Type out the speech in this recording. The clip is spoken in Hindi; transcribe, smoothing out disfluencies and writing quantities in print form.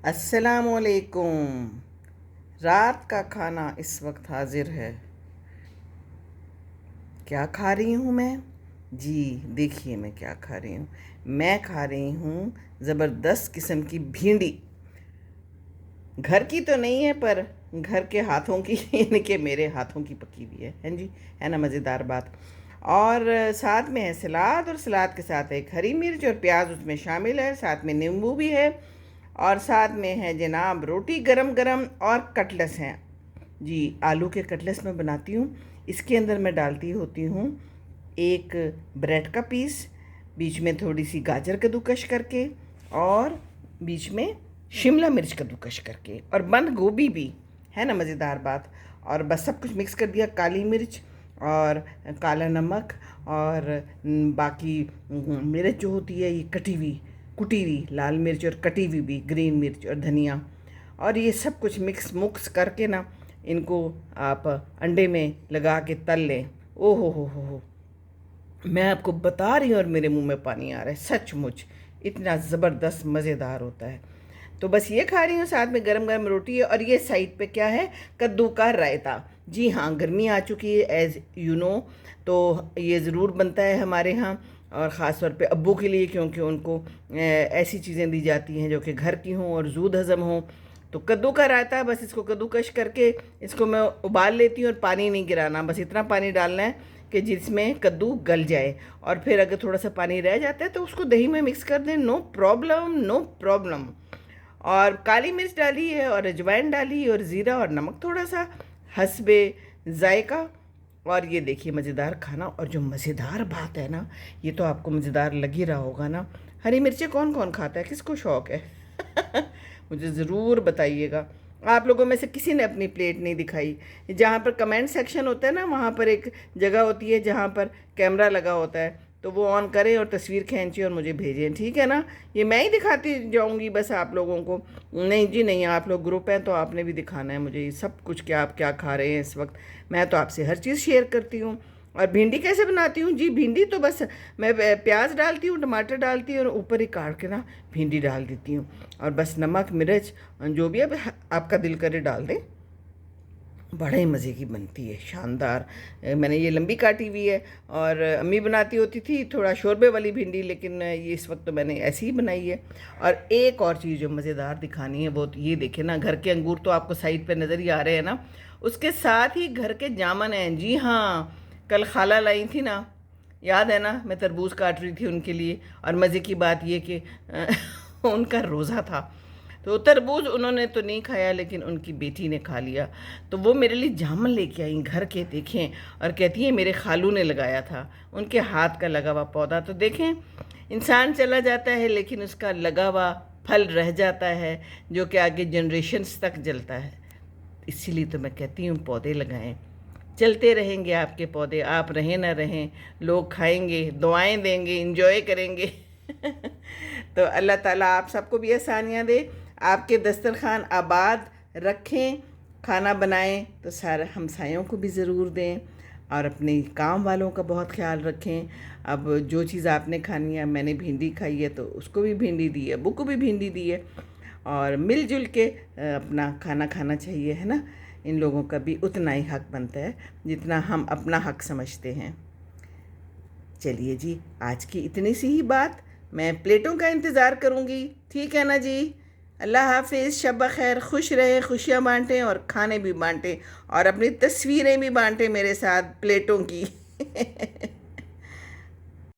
अस्सलामुअलैकुम। रात का खाना इस वक्त हाजिर है। क्या खा रही हूँ मैं? जी देखिए मैं क्या खा रही हूँ। मैं खा रही हूँ ज़बरदस्त किस्म की भिंडी। घर की तो नहीं है पर घर के हाथों की यानी कि मेरे हाथों की पकी हुई है। हैं जी, है ना मज़ेदार बात। और साथ में है सलाद, और सलाद के साथ एक हरी मिर्च और प्याज उसमें शामिल है, साथ में नींबू भी है, और साथ में है जनाब रोटी गरम गरम, और कटलेस हैं जी। आलू के कटलेस मैं बनाती हूँ। इसके अंदर मैं डालती होती हूँ एक ब्रेड का पीस, बीच में थोड़ी सी गाजर कद्दूकश करके, और बीच में शिमला मिर्च कद्दूकश करके, और बंद गोभी भी, है ना मज़ेदार बात। और बस सब कुछ मिक्स कर दिया, काली मिर्च और काला नमक और बाकी मिर्च जो होती है ये कटी हुई, कुटी हुई लाल मिर्च, और कटी हुई भी ग्रीन मिर्च और धनिया, और ये सब कुछ मिक्स मुक्स करके ना इनको आप अंडे में लगा के तल लें। ओ हो, मैं आपको बता रही हूँ और मेरे मुंह में पानी आ रहा है, सचमुच इतना ज़बरदस्त मज़ेदार होता है। तो बस ये खा रही हूँ, साथ में गरम गरम रोटी है, और ये साइड पे क्या है, कद्दू का रायता। जी हाँ, गर्मी आ चुकी है एज़ यू नो, तो ये ज़रूर बनता है हमारे यहाँ, और ख़ास तौर पे अब्बू के लिए, क्योंकि उनको ऐसी चीज़ें दी जाती हैं जो कि घर की हों और जूद हज़म हों। तो कद्दू का रायता, बस इसको कद्दूकश करके इसको मैं उबाल लेती हूँ, और पानी नहीं गिराना, बस इतना पानी डालना है कि जिसमें कद्दू गल जाए। और फिर अगर थोड़ा सा पानी रह जाता है तो उसको दही में मिक्स कर दें, नो प्रॉब्लम नो प्रॉब्लम। और काली मिर्च डाली है, और अजवाइन डाली, और ज़ीरा और नमक थोड़ा सा हस्बे जायका। और ये देखिए मज़ेदार खाना। और जो मज़ेदार बात है ना, ये तो आपको मज़ेदार लग ही रहा होगा ना, हरी मिर्चें कौन कौन खाता है, किसको शौक़ है? मुझे ज़रूर बताइएगा। आप लोगों में से किसी ने अपनी प्लेट नहीं दिखाई। जहाँ पर कमेंट सेक्शन होता है ना, वहाँ पर एक जगह होती है जहाँ पर कैमरा लगा होता है, तो वो ऑन करें और तस्वीर खींचें और मुझे भेजें, ठीक है ना? ये मैं ही दिखाती जाऊँगी बस आप लोगों को। नहीं जी नहीं, आप लोग ग्रुप हैं तो आपने भी दिखाना है मुझे ये सब कुछ कि आप क्या खा रहे हैं इस वक्त। मैं तो आपसे हर चीज़ शेयर करती हूँ। और भिंडी कैसे बनाती हूँ जी? भिंडी तो बस मैं प्याज डालती हूँ, टमाटर डालती हूँ, और ऊपर ही काट के ना भिंडी डाल देती हूँ, और बस नमक मिर्च जो भी अब आपका दिल करे डाल दें। बड़े ही मज़े की बनती है, शानदार। मैंने ये लंबी काटी हुई है, और अम्मी बनाती होती थी थोड़ा शोरबे वाली भिंडी, लेकिन ये इस वक्त तो मैंने ऐसी ही बनाई है। और एक और चीज़ जो मज़ेदार दिखानी है वो तो ये देखें ना, घर के अंगूर तो आपको साइड पे नज़र ही आ रहे हैं ना, उसके साथ ही घर के जामन हैं। जी हाँ, कल खाला लाई थी ना, याद है ना, मैं तरबूज काट रही थी उनके लिए। और मज़े की बात ये कि उनका रोज़ा था, तो तरबूज उन्होंने तो नहीं खाया, लेकिन उनकी बेटी ने खा लिया। तो वो मेरे लिए जामुन लेके आई घर के, देखें, और कहती है मेरे खालू ने लगाया था, उनके हाथ का लगा हुआ पौधा। तो देखें, इंसान चला जाता है लेकिन उसका लगा हुआ फल रह जाता है, जो कि आगे जनरेशन्स तक जलता है। इसीलिए तो मैं कहती हूँ पौधे लगाएं, चलते रहेंगे आपके पौधे, आप रहें ना रहें, लोग खाएंगे, दुआएं देंगे, इंजॉय करेंगे। तो अल्लाह ताला आप सबको भी आसानियाँ दे, आपके दस्तरखान आबाद रखें, खाना बनाएं तो सारे हमसायों को भी ज़रूर दें, और अपने काम वालों का बहुत ख्याल रखें। अब जो चीज़ आपने खानी है, मैंने भिंडी खाई है तो उसको भी भिंडी दी है, अब्बू को भी भिंडी दी है, और मिलजुल के अपना खाना खाना चाहिए, है ना? इन लोगों का भी उतना ही हक बनता है जितना हम अपना हक समझते हैं। चलिए जी, आज की इतनी सी ही बात। मैं प्लेटों का इंतज़ार करूँगी, ठीक है ना जी? अल्लाह हाफिज़, शब खैर, खुश रहें, खुशियाँ बांटें, और खाने भी बांटें, और अपनी तस्वीरें भी बांटें मेरे साथ प्लेटों की।